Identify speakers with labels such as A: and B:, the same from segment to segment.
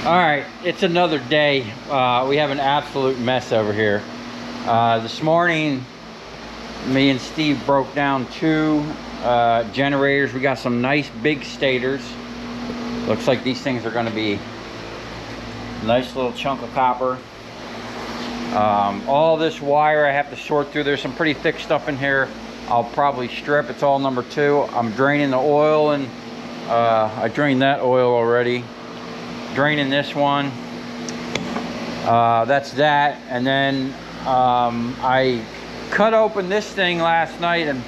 A: All right, it's another day. We have an absolute mess over here. This morning, me and Steve broke down two generators. We got some nice big stators. Looks like these things are going to be a nice little chunk of copper. All this wire I have to sort through. There's some pretty thick stuff in here. I'll probably strip. It's all number 2. I'm draining the oil, and I drained that oil already. Draining this one. That's that. And then I cut open this thing last night and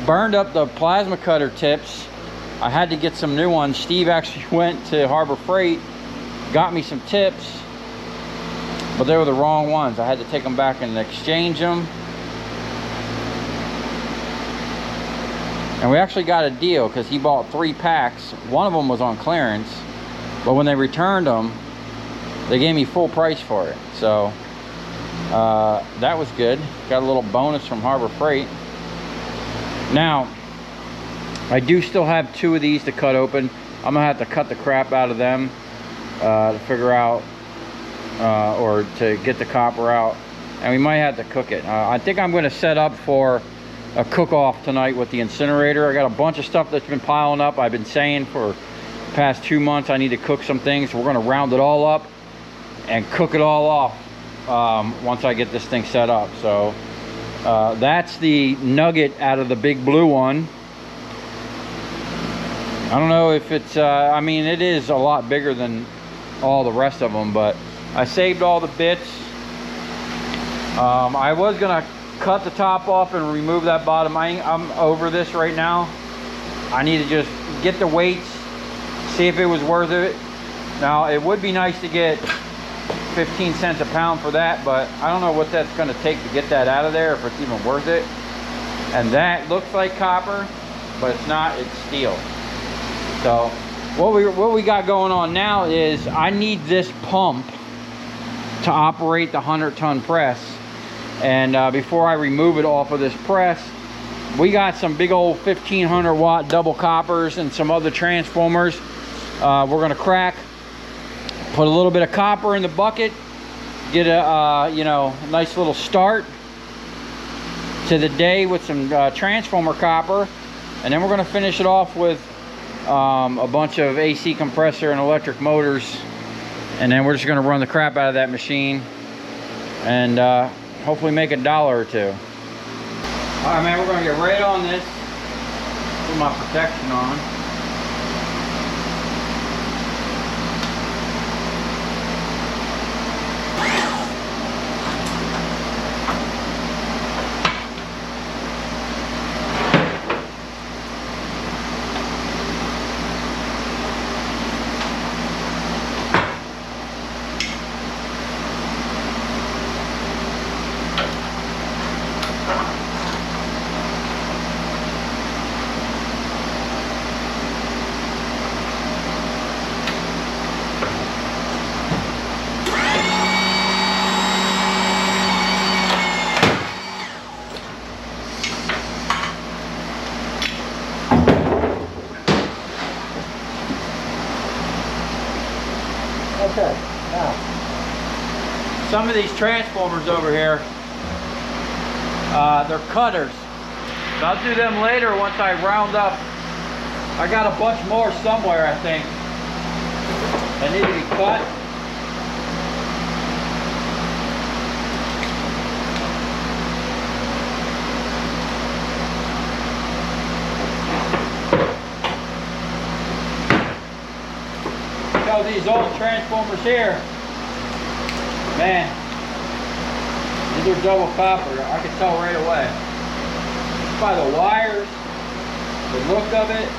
A: burned up the plasma cutter tips. I had to get some new ones. Steve actually went to Harbor Freight, got me some tips, but they were the wrong ones. I had to take them back and exchange them. And we actually got a deal because he bought 3 packs. One of them was on clearance, but when they returned them, they gave me full price for it. So that was good. Got a little bonus from Harbor Freight. Now, I do still have 2 of these to cut open. I'm gonna have to cut the crap out of them to figure out or to get the copper out, and we might have to cook it. I think I'm going to set up for a cook-off tonight with the incinerator. I got a bunch of stuff that's been piling up. I've been saying for the past 2 months I need to cook some things. So we're going to round it all up and cook it all off once I get this thing set up. So that's the nugget out of the big blue one. I don't know if it's I mean, it is a lot bigger than all the rest of them, but I saved all the bits. I was gonna cut the top off and remove that bottom. I'm over this right now. I need to just get the weights, see if it was worth it. Now, it would be nice to get 15 cents a pound for that, but I don't know what that's gonna take to get that out of there, if it's even worth it. And that looks like copper, but it's not, it's steel. So what we got going on now is I need this pump to operate the 100-ton press. And before I remove it off of this press, we got some big old 1500 watt double coppers and some other transformers. We're gonna crack, put a little bit of copper in the bucket, get a you know, nice little start to the day with some transformer copper, and then we're gonna finish it off with a bunch of AC compressor and electric motors, and then we're just going to run the crap out of that machine and hopefully make $1 or 2. All right, man, we're going to get right on this. Put my protection on. Okay, now, some of these transformers over here, they're cutters. So I'll do them later once I round up. I got a bunch more somewhere, I think, that need to be cut. These old transformers here, man, these are double copper. I can tell right away just by the wires, the look of it.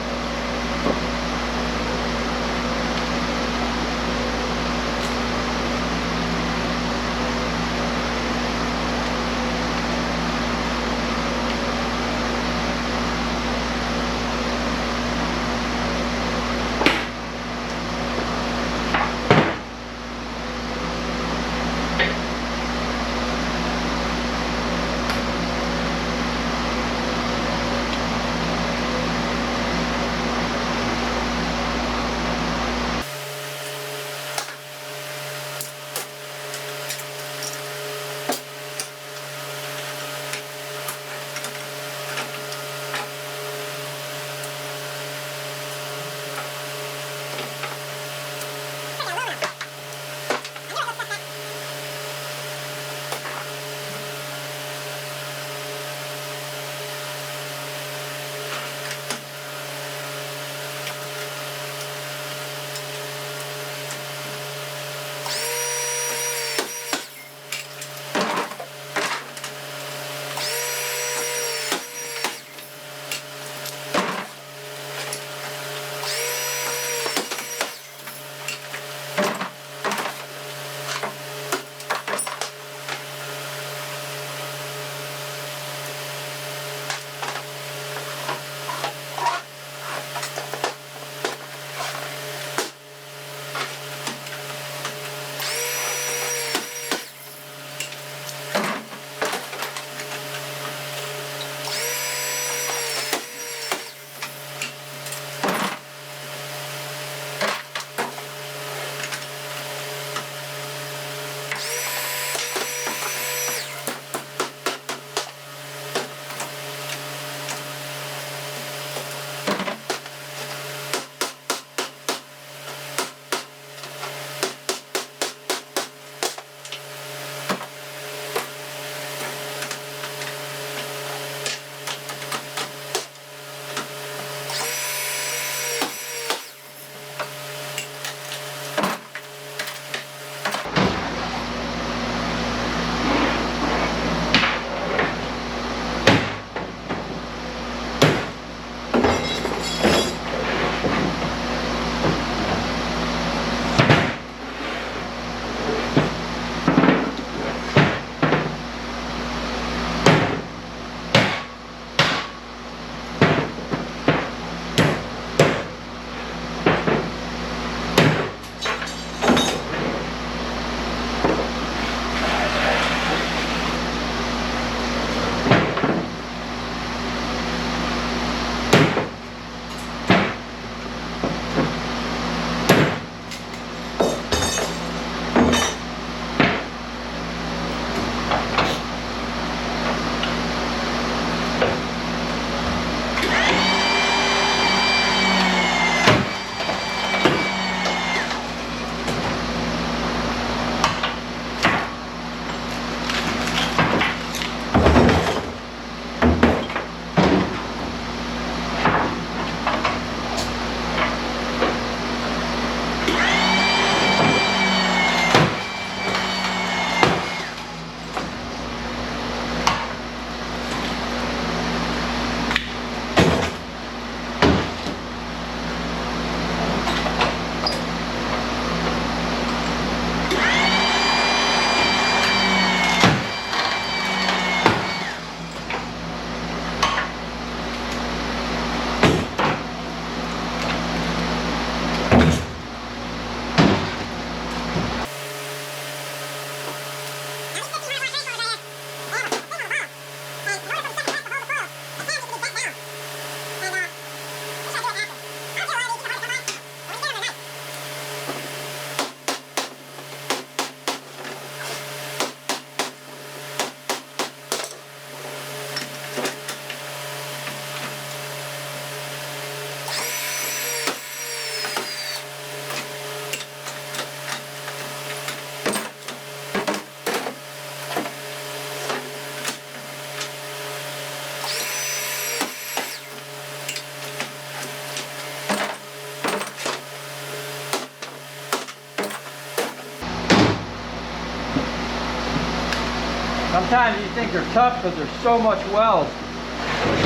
A: sometimes you think they're tough because there's so much weld.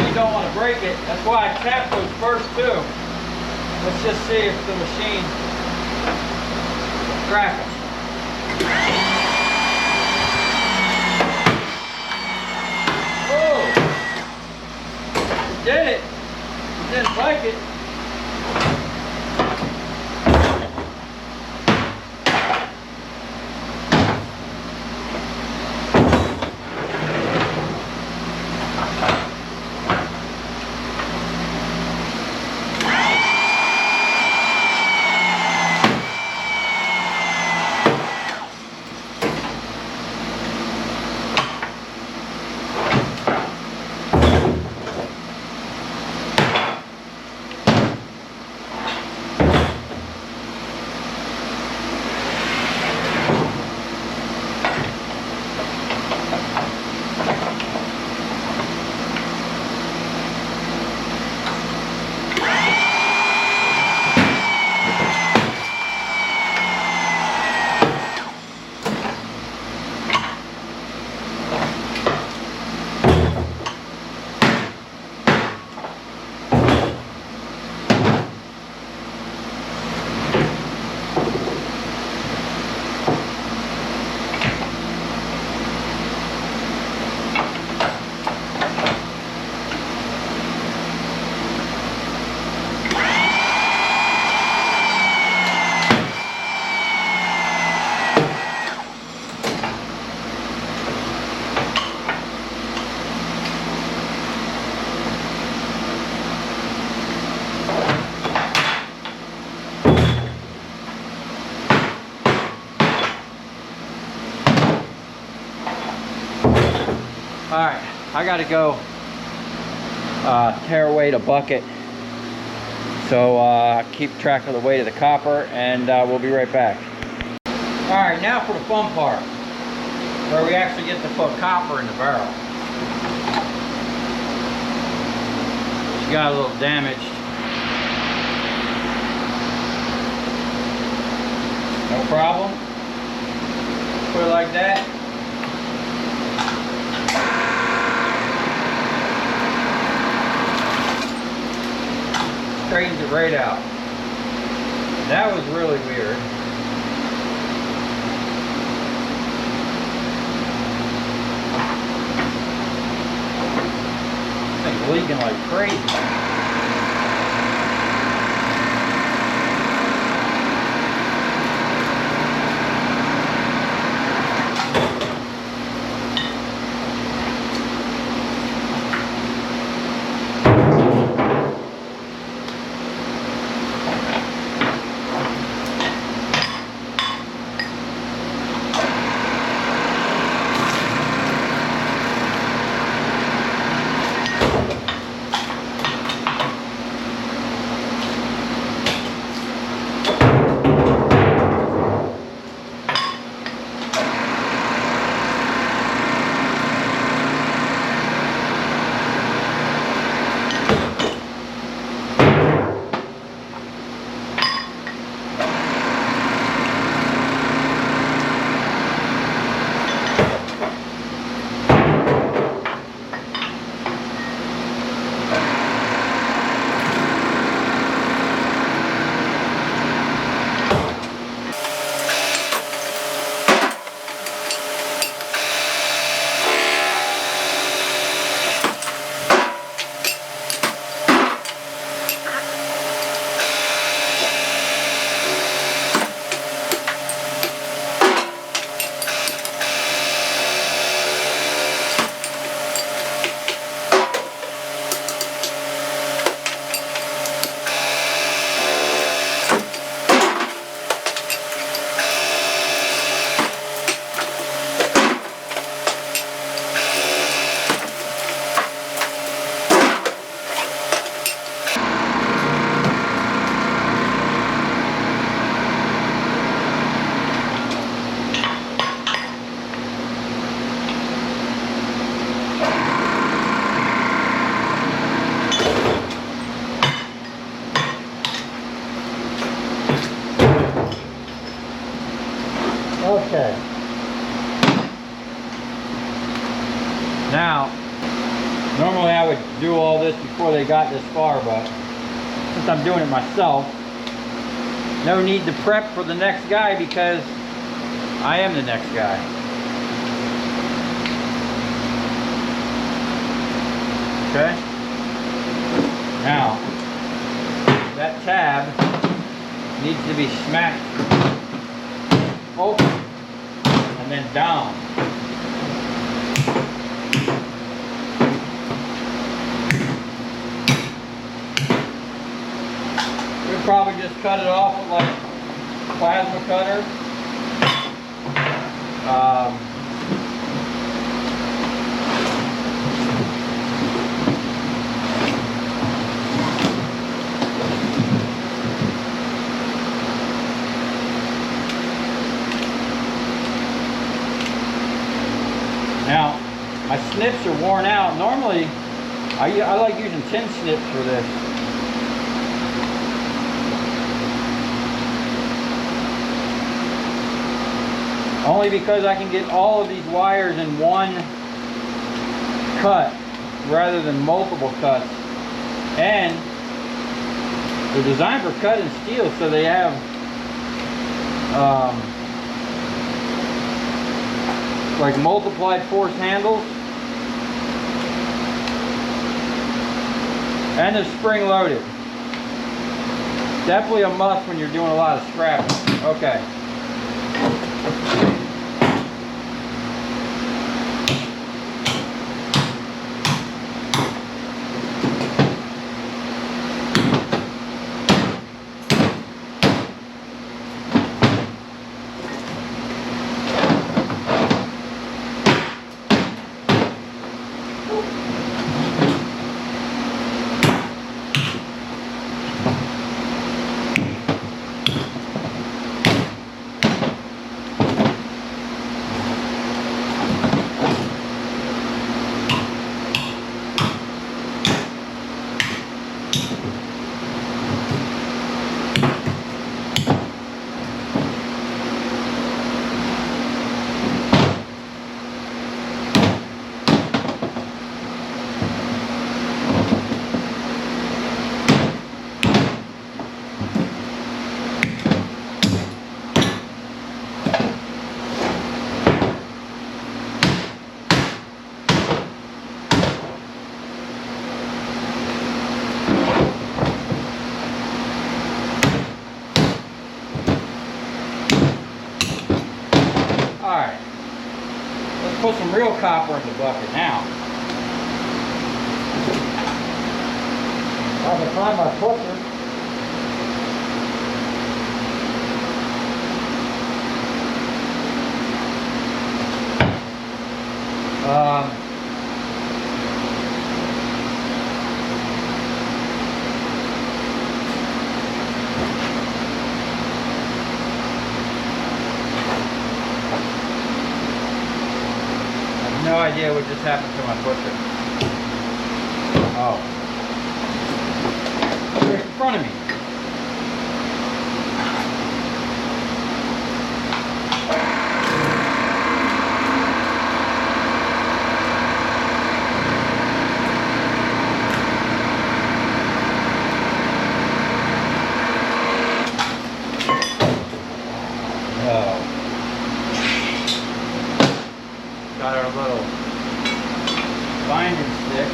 A: You don't want to break it. That's why I tap those first too. Let's just see if the machine will crack them. Oh! Did it. Didn't like it. All right, I gotta go tear away the bucket. So keep track of the weight of the copper, and we'll be right back. All right, now for the fun part, where we actually get to put copper in the barrel. She got a little damaged. No problem. Put it like that. Straightens it right out. That was really weird. This thing's leaking like crazy. Okay. this before they got this far, but since I'm doing it myself, no need to prep for the next guy because I am the next guy. Okay? Now, that tab needs to be smacked open and then down. We'll probably just cut it off with like a plasma cutter. Now, my snips are worn out. Normally, I like using 10 snips for this. Only because I can get all of these wires in one cut rather than multiple cuts. And they're designed for cut and steel, so they have like multiplied force handles, and they're spring loaded. Definitely a must when you're doing a lot of scrapping. Okay. Put some real copper in the bucket now. I can find my pusher. No idea what just happened to my pusher. Oh. Right in front of me. Got our little binding stick.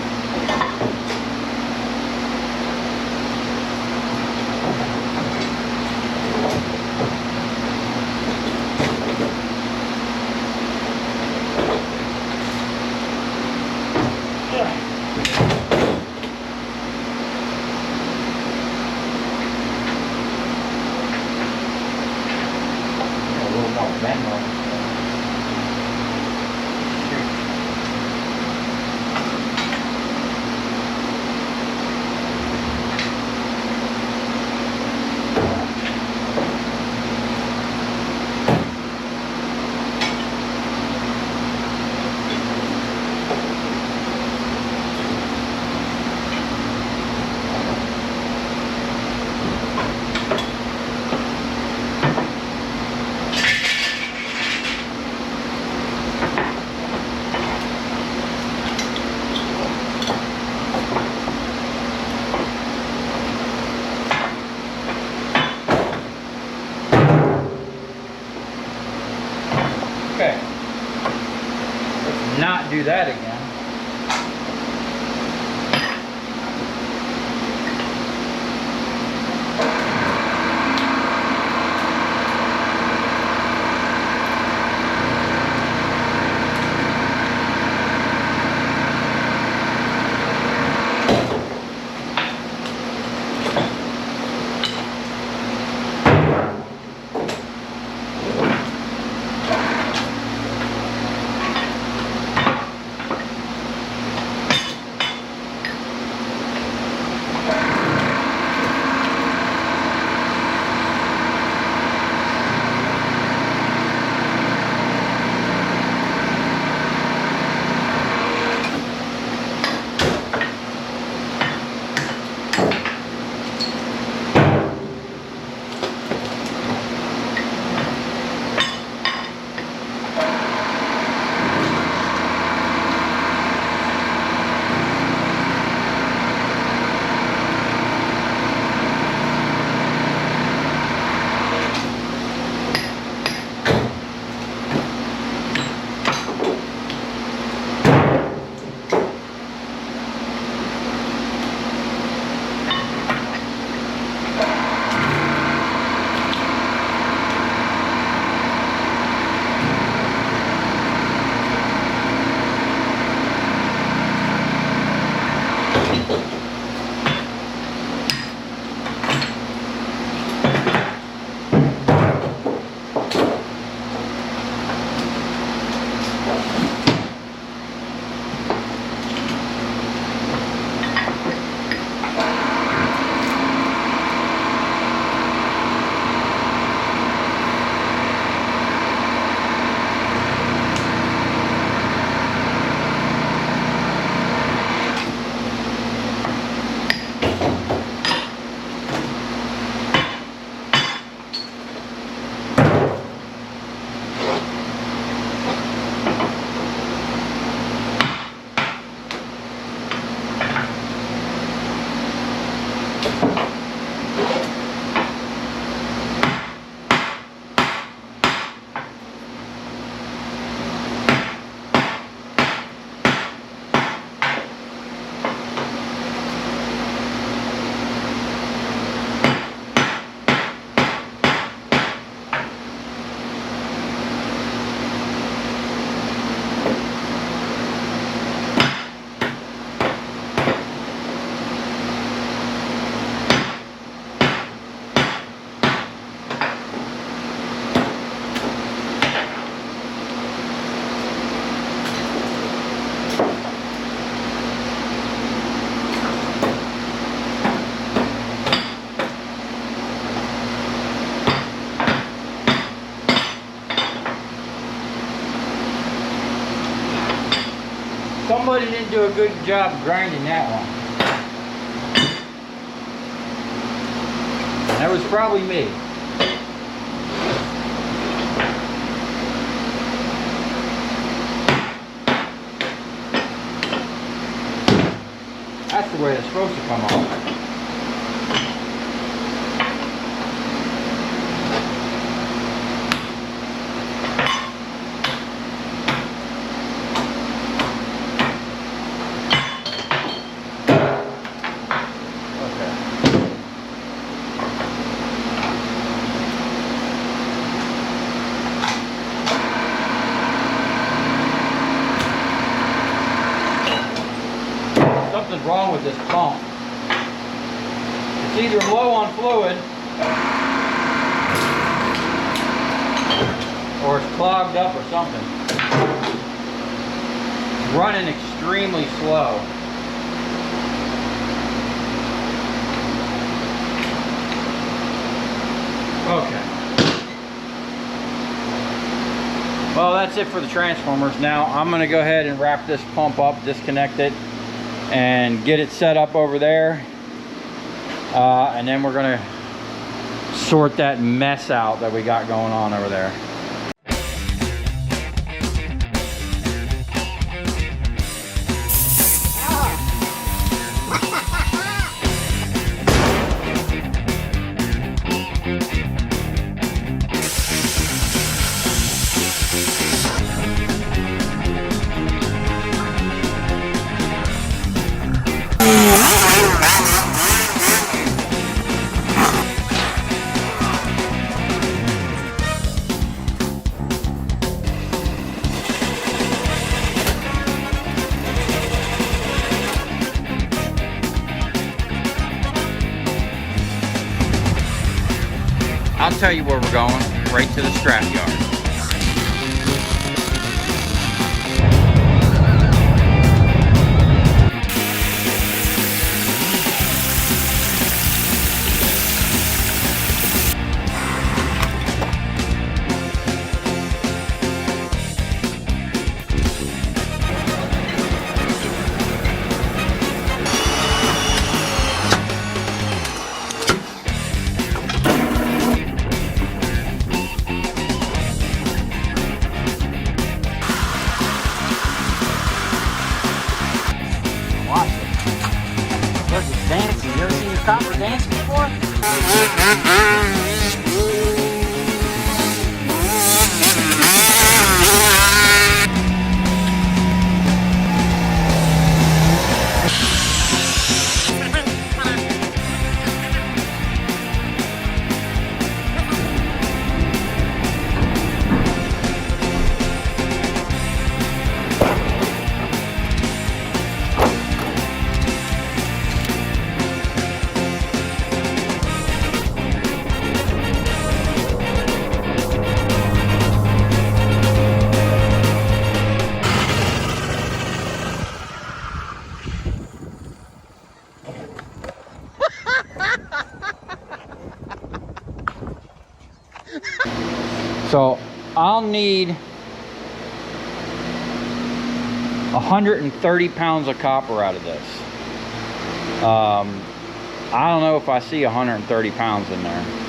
A: do that again. Somebody didn't do a good job grinding that one. That was probably me. That's the way it's supposed to come off. Something's wrong with this pump. It's either low on fluid or it's clogged up or something. It's running extremely slow. Okay. Well, that's it for the transformers. Now I'm going to go ahead and wrap this pump up, disconnect it, and get it set up over there. And then we're going to sort that mess out that we got going on over there. I'll tell you where we're going, right to the scrap yard.
B: Dancing. You ever seen your copper dance before?
A: So I'll need 130 pounds of copper out of this. I don't know if I see 130 pounds in there.